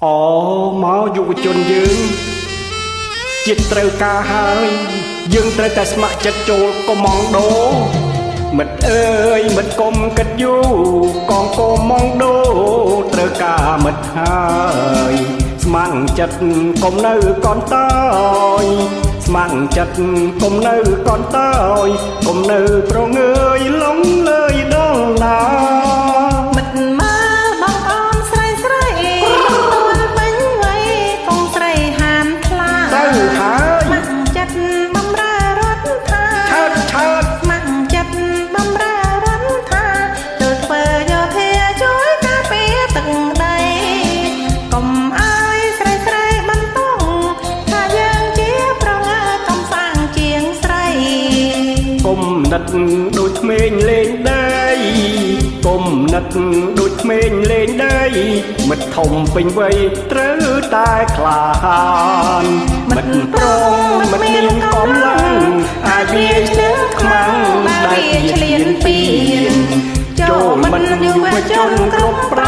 អូមកយុវជនយើងចិត្តត្រូវការហើយយើងត្រូវតែស្ម័គ្រចិត្តចូលកុំងដូមិត្តអើយមិត្តកុំគិតយូរកងកុំងដូត្រូវការមិត្តហើយស្ម័គ្រចិត្តកុំនៅកនតើយស្ម័គ្រចិត្តកុំនៅកនតើយកុំនៅប្រងើយលងលើយដល់ណាមិត្តមើបងអូនស្រីស្រីទួលពេញវ័យកងស្រីហានខ្លាទៅហើយស្ម័គ្រចិត្តបំរើរដ្ឋាឆើតស្ម័គ្រចិត្តបំរើរដ្ឋាចូលធ្វើយោធាជួយការពារទឹកដីកុំអើយស្រីស្រីបន្តថាយើងជាប្រងើកំសាងជាងស្រីកុំណិតដូចក្មេងលេងដីកុំណិតដូចក្មេងលេងដីមិត្តធំពេញវ័យត្រូវតែក្លាហានមិត្តប្រងមិត្តមានកម្លាំងអាចវាឈ្នះខ្មាំងដែលវាឆ្លៀនពៀនចូលមិនយុវជនគ្រប់ប្រ